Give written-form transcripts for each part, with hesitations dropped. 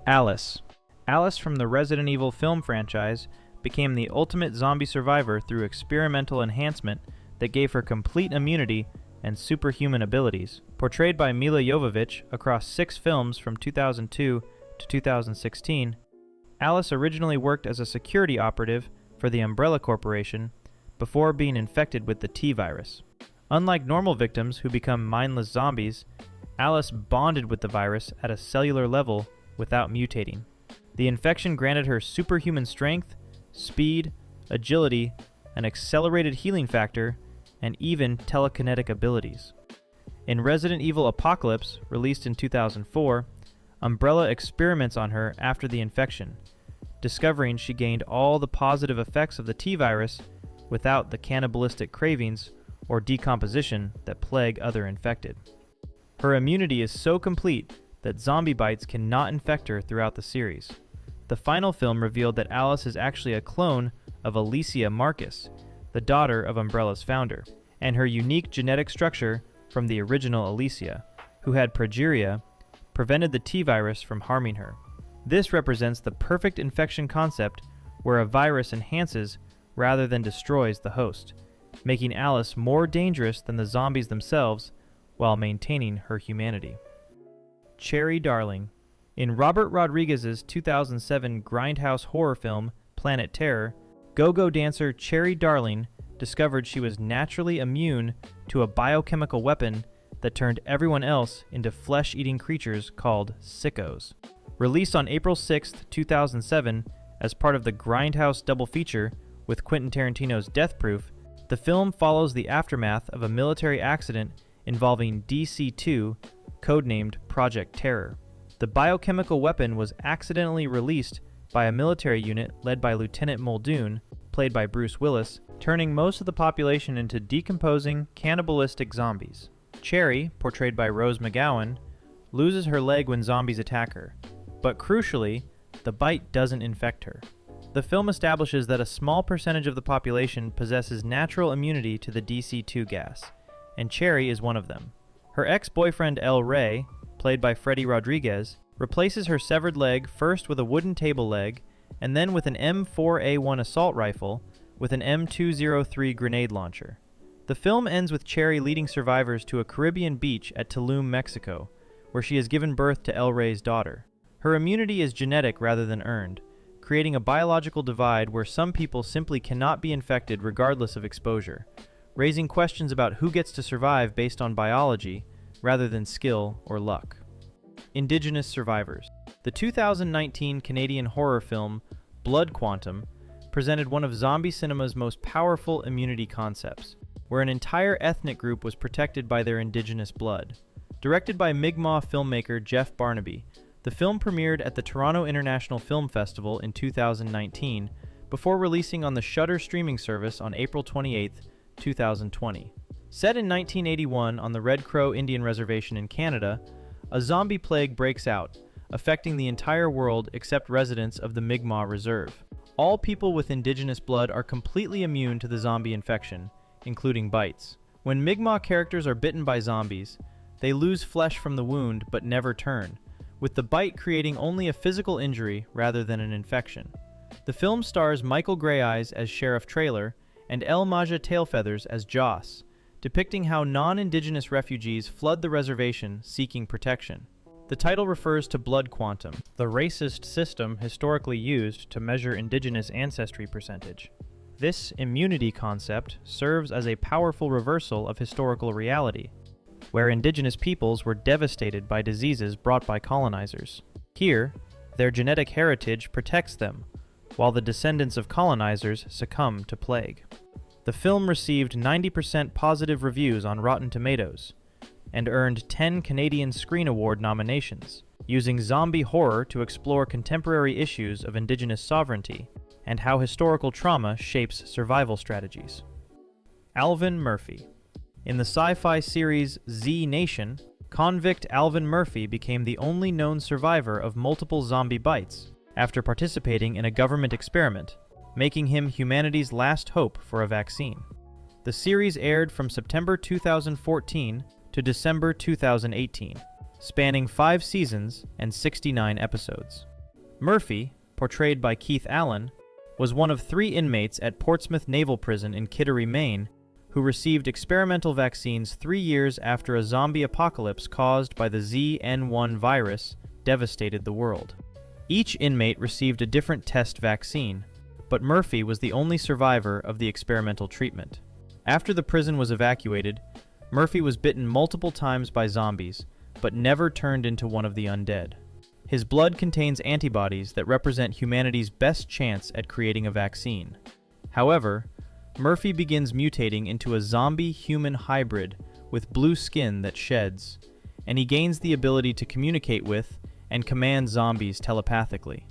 Alice. Alice from the Resident Evil film franchise became the ultimate zombie survivor through experimental enhancement that gave her complete immunity and superhuman abilities. Portrayed by Mila Jovovich across 6 films from 2002 to 2016, Alice originally worked as a security operative for the Umbrella Corporation before being infected with the T-virus. Unlike normal victims who become mindless zombies, Alice bonded with the virus at a cellular level without mutating. The infection granted her superhuman strength, speed, agility, an accelerated healing factor, and even telekinetic abilities. In Resident Evil Apocalypse, released in 2004, Umbrella experiments on her after the infection, discovering she gained all the positive effects of the T-virus without the cannibalistic cravings or decomposition that plague other infected. Her immunity is so complete that zombie bites cannot infect her throughout the series. The final film revealed that Alice is actually a clone of Alicia Marcus, the daughter of Umbrella's founder, and her unique genetic structure from the original Alicia, who had progeria, prevented the T-virus from harming her. This represents the perfect infection concept where a virus enhances rather than destroys the host, making Alice more dangerous than the zombies themselves while maintaining her humanity. Cherry Darling. In Robert Rodriguez's 2007 grindhouse horror film Planet Terror, go-go dancer Cherry Darling discovered she was naturally immune to a biochemical weapon that turned everyone else into flesh-eating creatures called sickos. Released on April 6, 2007 as part of the grindhouse double feature with Quentin Tarantino's Death Proof, the film follows the aftermath of a military accident involving DC-2, codenamed Project Terror. The biochemical weapon was accidentally released by a military unit led by Lieutenant Muldoon, played by Bruce Willis, turning most of the population into decomposing, cannibalistic zombies. Cherry, portrayed by Rose McGowan, loses her leg when zombies attack her, but crucially, the bite doesn't infect her. The film establishes that a small percentage of the population possesses natural immunity to the DC-2 gas, and Cherry is one of them. Her ex-boyfriend El Rey, played by Freddy Rodriguez, replaces her severed leg first with a wooden table leg, and then with an M4A1 assault rifle with an M203 grenade launcher. The film ends with Cherry leading survivors to a Caribbean beach at Tulum, Mexico, where she has given birth to El Rey's daughter. Her immunity is genetic rather than earned, creating a biological divide where some people simply cannot be infected regardless of exposure, raising questions about who gets to survive based on biology rather than skill or luck. Indigenous Survivors. The 2019 Canadian horror film Blood Quantum presented one of zombie cinema's most powerful immunity concepts, where an entire ethnic group was protected by their indigenous blood. Directed by Mi'kmaq filmmaker Jeff Barnaby, the film premiered at the Toronto International Film Festival in 2019 before releasing on the Shudder streaming service on April 28, 2020. Set in 1981 on the Red Crow Indian Reservation in Canada, a zombie plague breaks out, affecting the entire world except residents of the Mi'kmaq Reserve. All people with indigenous blood are completely immune to the zombie infection, including bites. When Mi'kmaq characters are bitten by zombies, they lose flesh from the wound but never turn, with the bite creating only a physical injury rather than an infection. The film stars Michael Greyeyes as Sheriff Traylor and El Maja Tailfeathers as Joss, depicting how non-indigenous refugees flood the reservation seeking protection. The title refers to blood quantum, the racist system historically used to measure indigenous ancestry percentage. This immunity concept serves as a powerful reversal of historical reality, where indigenous peoples were devastated by diseases brought by colonizers. Here, their genetic heritage protects them, while the descendants of colonizers succumb to plague. The film received 90% positive reviews on Rotten Tomatoes, and earned 10 Canadian Screen Award nominations, using zombie horror to explore contemporary issues of Indigenous sovereignty and how historical trauma shapes survival strategies. Alvin Murphy. In the sci-fi series Z Nation, convict Alvin Murphy became the only known survivor of multiple zombie bites after participating in a government experiment, making him humanity's last hope for a vaccine. The series aired from September 2014 to December 2018, spanning 5 seasons and 69 episodes. Murphy, portrayed by Keith Allen, was one of 3 inmates at Portsmouth Naval Prison in Kittery, Maine, who received experimental vaccines 3 years after a zombie apocalypse caused by the ZN1 virus devastated the world. Each inmate received a different test vaccine, but Murphy was the only survivor of the experimental treatment. After the prison was evacuated, Murphy was bitten multiple times by zombies, but never turned into one of the undead. His blood contains antibodies that represent humanity's best chance at creating a vaccine. However, Murphy begins mutating into a zombie-human hybrid with blue skin that sheds, and he gains the ability to communicate with and command zombies telepathically.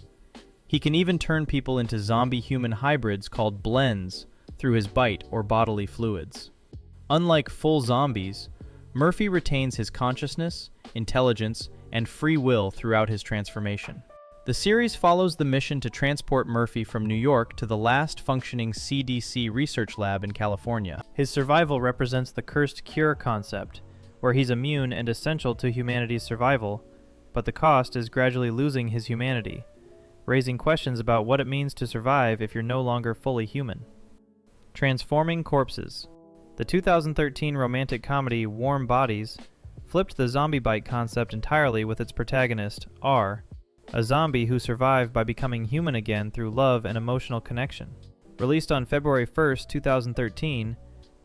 He can even turn people into zombie-human hybrids called blends through his bite or bodily fluids. Unlike full zombies, Murphy retains his consciousness, intelligence, and free will throughout his transformation. The series follows the mission to transport Murphy from New York to the last functioning CDC research lab in California. His survival represents the cursed cure concept, where he's immune and essential to humanity's survival, but the cost is gradually losing his humanity, raising questions about what it means to survive if you're no longer fully human. Transforming corpses. The 2013 romantic comedy Warm Bodies flipped the zombie bite concept entirely with its protagonist, R, a zombie who survived by becoming human again through love and emotional connection. Released on February 1st, 2013,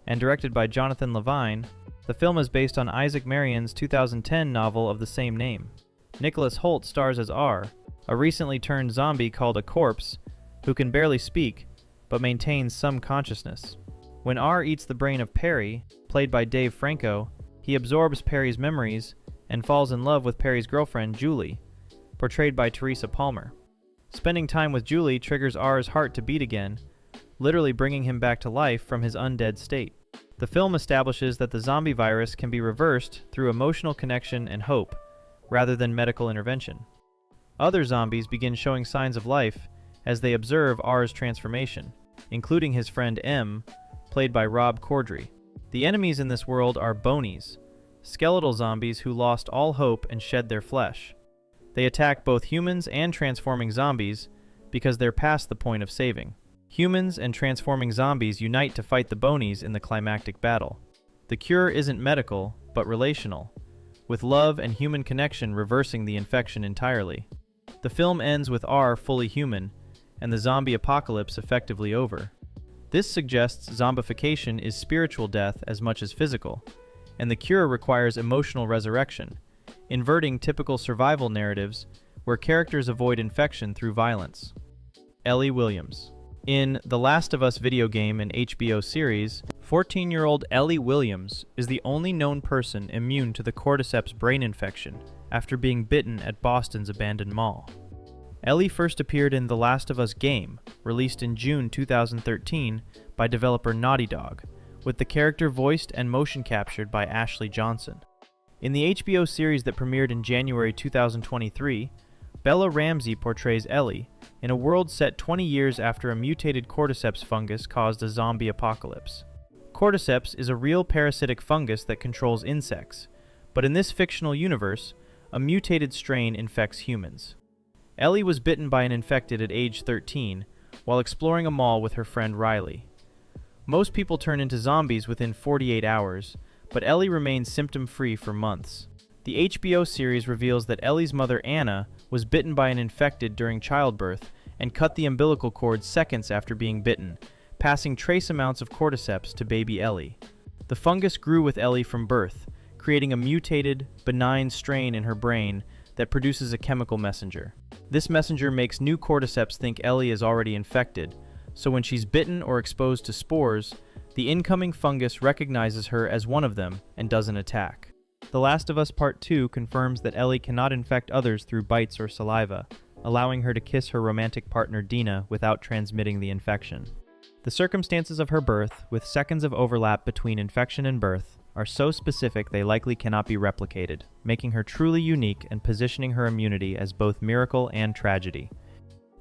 and directed by Jonathan Levine, the film is based on Isaac Marion's 2010 novel of the same name. Nicholas Hoult stars as R, a recently turned zombie called a corpse, who can barely speak, but maintains some consciousness. When R eats the brain of Perry, played by Dave Franco, he absorbs Perry's memories and falls in love with Perry's girlfriend, Julie, portrayed by Teresa Palmer. Spending time with Julie triggers R's heart to beat again, literally bringing him back to life from his undead state. The film establishes that the zombie virus can be reversed through emotional connection and hope, rather than medical intervention. Other zombies begin showing signs of life as they observe R's transformation, including his friend M, played by Rob Corddry. The enemies in this world are bonies, skeletal zombies who lost all hope and shed their flesh. They attack both humans and transforming zombies because they're past the point of saving. Humans and transforming zombies unite to fight the bonies in the climactic battle. The cure isn't medical, but relational, with love and human connection reversing the infection entirely. The film ends with R fully human, and the zombie apocalypse effectively over. This suggests zombification is spiritual death as much as physical, and the cure requires emotional resurrection, inverting typical survival narratives where characters avoid infection through violence. Ellie Williams. In The Last of Us video game and HBO series, 14-year-old Ellie Williams is the only known person immune to the Cordyceps brain infection after being bitten at Boston's abandoned mall. Ellie first appeared in The Last of Us game, released in June 2013 by developer Naughty Dog, with the character voiced and motion captured by Ashley Johnson. In the HBO series that premiered in January 2023, Bella Ramsey portrays Ellie in a world set 20 years after a mutated Cordyceps fungus caused a zombie apocalypse. Cordyceps is a real parasitic fungus that controls insects, but in this fictional universe, a mutated strain infects humans. Ellie was bitten by an infected at age 13 while exploring a mall with her friend Riley. Most people turn into zombies within 48 hours, but Ellie remains symptom-free for months. The HBO series reveals that Ellie's mother Anna was bitten by an infected during childbirth and cut the umbilical cord seconds after being bitten, passing trace amounts of cordyceps to baby Ellie. The fungus grew with Ellie from birth, creating a mutated, benign strain in her brain that produces a chemical messenger. This messenger makes new cordyceps think Ellie is already infected, so when she's bitten or exposed to spores, the incoming fungus recognizes her as one of them and doesn't attack. The Last of Us Part 2 confirms that Ellie cannot infect others through bites or saliva, allowing her to kiss her romantic partner Dina without transmitting the infection. The circumstances of her birth, with seconds of overlap between infection and birth, are so specific they likely cannot be replicated, making her truly unique and positioning her immunity as both miracle and tragedy.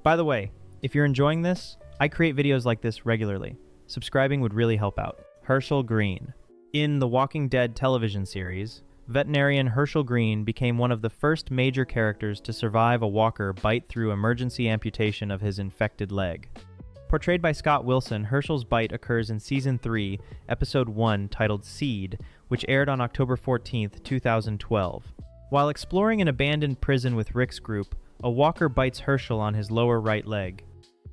By the way, if you're enjoying this, I create videos like this regularly. Subscribing would really help out. Hershel Greene. In the Walking Dead television series, veterinarian Hershel Greene became one of the first major characters to survive a walker bite through emergency amputation of his infected leg. Portrayed by Scott Wilson, Hershel's bite occurs in Season 3, Episode 1, titled Seed, which aired on October 14, 2012. While exploring an abandoned prison with Rick's group, a walker bites Hershel on his lower right leg.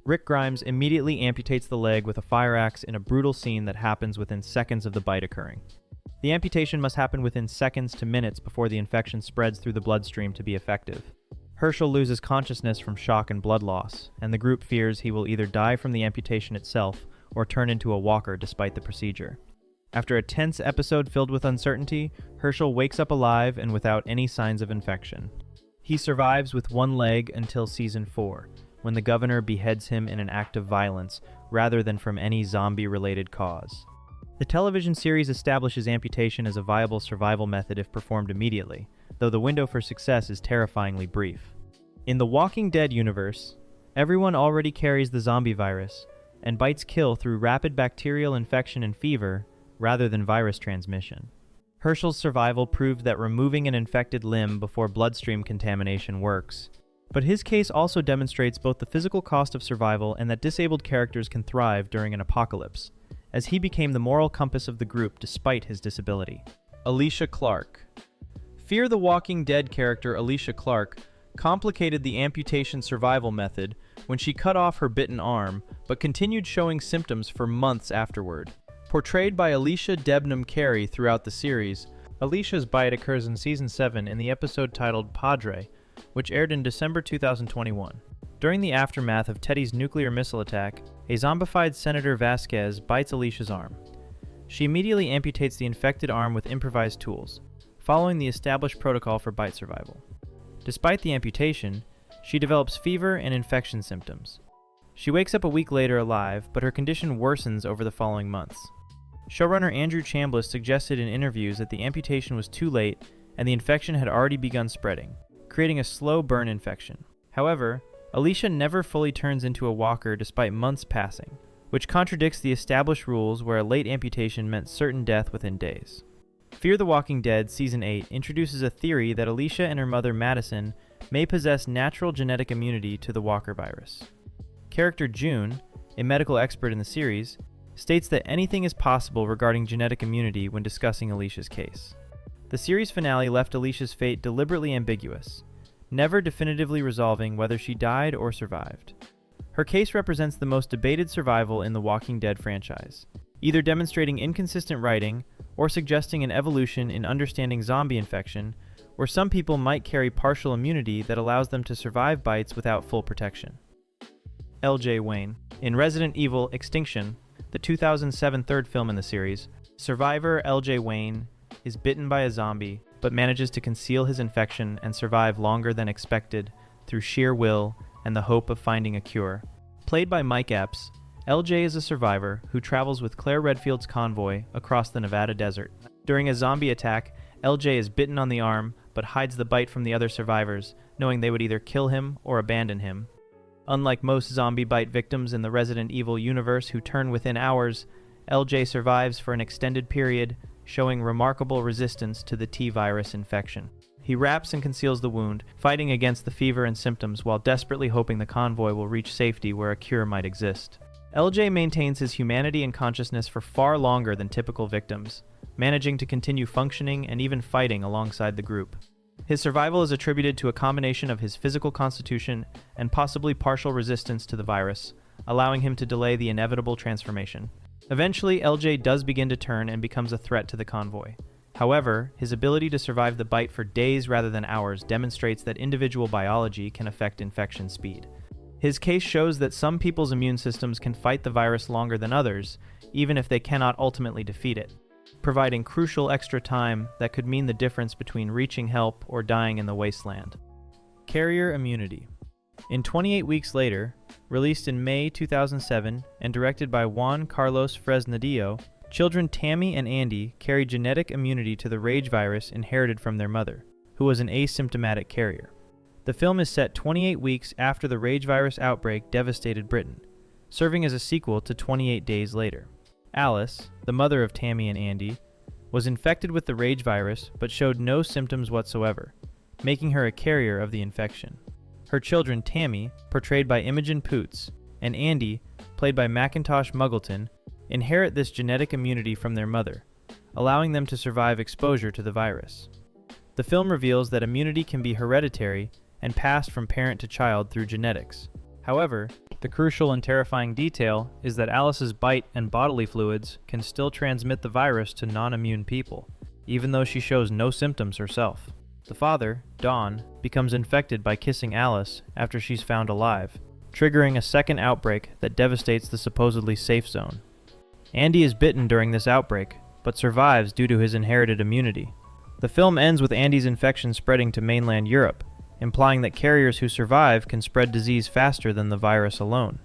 Rick Grimes immediately amputates the leg with a fire axe in a brutal scene that happens within seconds of the bite occurring. The amputation must happen within seconds to minutes before the infection spreads through the bloodstream to be effective. Hershel loses consciousness from shock and blood loss, and the group fears he will either die from the amputation itself or turn into a walker despite the procedure. After a tense episode filled with uncertainty, Hershel wakes up alive and without any signs of infection. He survives with one leg until Season 4, when the governor beheads him in an act of violence rather than from any zombie-related cause. The television series establishes amputation as a viable survival method if performed immediately, though the window for success is terrifyingly brief. In the Walking Dead universe, everyone already carries the zombie virus, and bites kill through rapid bacterial infection and fever rather than virus transmission. Hershel's survival proved that removing an infected limb before bloodstream contamination works, but his case also demonstrates both the physical cost of survival and that disabled characters can thrive during an apocalypse, as he became the moral compass of the group despite his disability. Alicia Clark. Fear the Walking Dead character Alicia Clark complicated the amputation survival method when she cut off her bitten arm, but continued showing symptoms for months afterward. Portrayed by Alicia Debnam Carey throughout the series, Alicia's bite occurs in Season 7 in the episode titled Padre, which aired in December 2021. During the aftermath of Teddy's nuclear missile attack, a zombified Senator Vasquez bites Alicia's arm. She immediately amputates the infected arm with improvised tools, following the established protocol for bite survival. Despite the amputation, she develops fever and infection symptoms. She wakes up a week later alive, but her condition worsens over the following months. Showrunner Andrew Chambliss suggested in interviews that the amputation was too late and the infection had already begun spreading, creating a slow burn infection. However, Alicia never fully turns into a walker despite months passing, which contradicts the established rules where a late amputation meant certain death within days. Fear the Walking Dead Season 8 introduces a theory that Alicia and her mother Madison may possess natural genetic immunity to the walker virus. Character June, a medical expert in the series, states that anything is possible regarding genetic immunity when discussing Alicia's case. The series finale left Alicia's fate deliberately ambiguous, never definitively resolving whether she died or survived. Her case represents the most debated survival in the Walking Dead franchise, either demonstrating inconsistent writing or suggesting an evolution in understanding zombie infection, where some people might carry partial immunity that allows them to survive bites without full protection. L.J. Wayne. In Resident Evil Extinction, the 2007 third film in the series, survivor L.J. Wayne is bitten by a zombie, but manages to conceal his infection and survive longer than expected through sheer will and the hope of finding a cure. Played by Mike Epps, LJ is a survivor who travels with Claire Redfield's convoy across the Nevada desert. During a zombie attack, LJ is bitten on the arm, but hides the bite from the other survivors, knowing they would either kill him or abandon him. Unlike most zombie bite victims in the Resident Evil universe who turn within hours, LJ survives for an extended period, showing remarkable resistance to the T-virus infection. He wraps and conceals the wound, fighting against the fever and symptoms while desperately hoping the convoy will reach safety where a cure might exist. LJ maintains his humanity and consciousness for far longer than typical victims, managing to continue functioning and even fighting alongside the group. His survival is attributed to a combination of his physical constitution and possibly partial resistance to the virus, allowing him to delay the inevitable transformation. Eventually, LJ does begin to turn and becomes a threat to the convoy. However, his ability to survive the bite for days rather than hours demonstrates that individual biology can affect infection speed. His case shows that some people's immune systems can fight the virus longer than others, even if they cannot ultimately defeat it, providing crucial extra time that could mean the difference between reaching help or dying in the wasteland. Carrier immunity. In 28 Weeks Later, released in May 2007 and directed by Juan Carlos Fresnadillo, children Tammy and Andy carry genetic immunity to the rage virus inherited from their mother, who was an asymptomatic carrier. The film is set 28 weeks after the rage virus outbreak devastated Britain, serving as a sequel to 28 Days Later. Alice, the mother of Tammy and Andy, was infected with the rage virus but showed no symptoms whatsoever, making her a carrier of the infection. Her children Tammy, portrayed by Imogen Poots, and Andy, played by Macintosh Muggleton, inherit this genetic immunity from their mother, allowing them to survive exposure to the virus. The film reveals that immunity can be hereditary and passed from parent to child through genetics. However, the crucial and terrifying detail is that Alice's bite and bodily fluids can still transmit the virus to non-immune people, even though she shows no symptoms herself. The father, Don, becomes infected by kissing Alice after she's found alive, triggering a second outbreak that devastates the supposedly safe zone. Andy is bitten during this outbreak, but survives due to his inherited immunity. The film ends with Andy's infection spreading to mainland Europe, implying that carriers who survive can spread disease faster than the virus alone.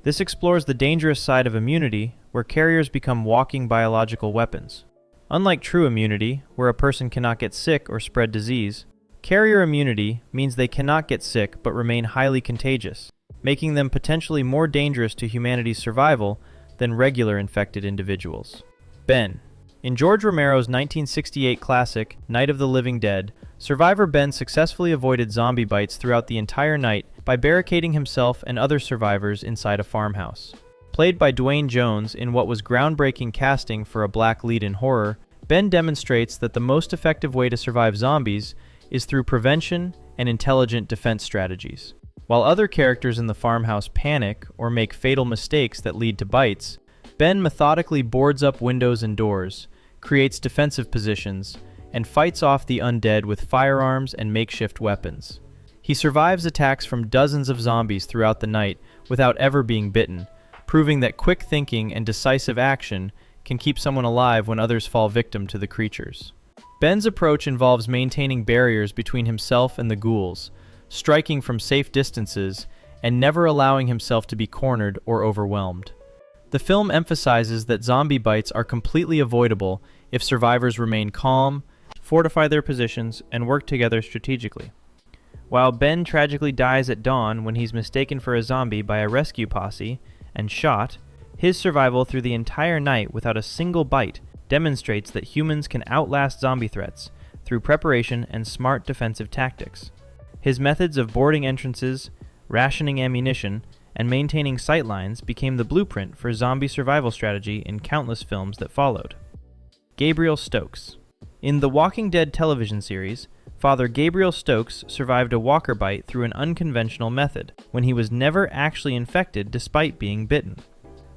This explores the dangerous side of immunity, where carriers become walking biological weapons. Unlike true immunity, where a person cannot get sick or spread disease, carrier immunity means they cannot get sick but remain highly contagious, making them potentially more dangerous to humanity's survival than regular infected individuals. Ben. In George Romero's 1968 classic, Night of the Living Dead, survivor Ben successfully avoided zombie bites throughout the entire night by barricading himself and other survivors inside a farmhouse. Played by Dwayne Jones in what was groundbreaking casting for a black lead in horror, Ben demonstrates that the most effective way to survive zombies is through prevention and intelligent defense strategies. While other characters in the farmhouse panic or make fatal mistakes that lead to bites, Ben methodically boards up windows and doors, creates defensive positions, and fights off the undead with firearms and makeshift weapons. He survives attacks from dozens of zombies throughout the night without ever being bitten, proving that quick thinking and decisive action can keep someone alive when others fall victim to the creatures. Ben's approach involves maintaining barriers between himself and the ghouls, striking from safe distances, and never allowing himself to be cornered or overwhelmed. The film emphasizes that zombie bites are completely avoidable if survivors remain calm, fortify their positions, and work together strategically. While Ben tragically dies at dawn when he's mistaken for a zombie by a rescue posse and shot, his survival through the entire night without a single bite demonstrates that humans can outlast zombie threats through preparation and smart defensive tactics. His methods of boarding entrances, rationing ammunition, and maintaining sightlines became the blueprint for zombie survival strategy in countless films that followed. Gabriel Stokes. In the Walking Dead television series, Father Gabriel Stokes survived a walker bite through an unconventional method, when he was never actually infected despite being bitten.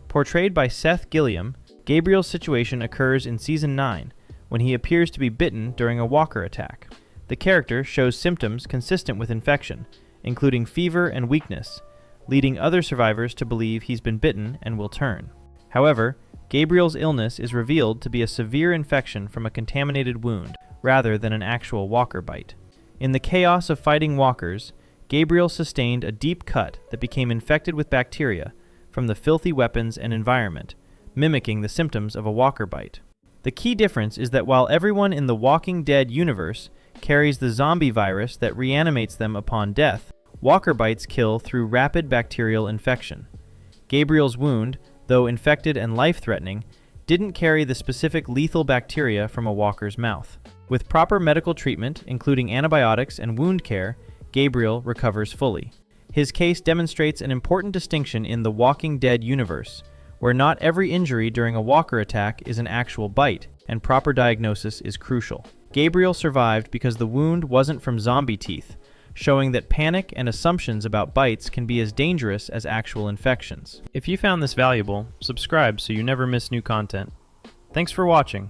Portrayed by Seth Gilliam, Gabriel's situation occurs in Season 9, when he appears to be bitten during a walker attack. The character shows symptoms consistent with infection, including fever and weakness, leading other survivors to believe he's been bitten and will turn. However, Gabriel's illness is revealed to be a severe infection from a contaminated wound, rather than an actual walker bite. In the chaos of fighting walkers, Gabriel sustained a deep cut that became infected with bacteria from the filthy weapons and environment, mimicking the symptoms of a walker bite. The key difference is that while everyone in the Walking Dead universe carries the zombie virus that reanimates them upon death, walker bites kill through rapid bacterial infection. Gabriel's wound, though infected and life-threatening, didn't carry the specific lethal bacteria from a walker's mouth. With proper medical treatment, including antibiotics and wound care, Gabriel recovers fully. His case demonstrates an important distinction in the Walking Dead universe, where not every injury during a walker attack is an actual bite, and proper diagnosis is crucial. Gabriel survived because the wound wasn't from zombie teeth, showing that panic and assumptions about bites can be as dangerous as actual infections. If you found this valuable, subscribe so you never miss new content. Thanks for watching.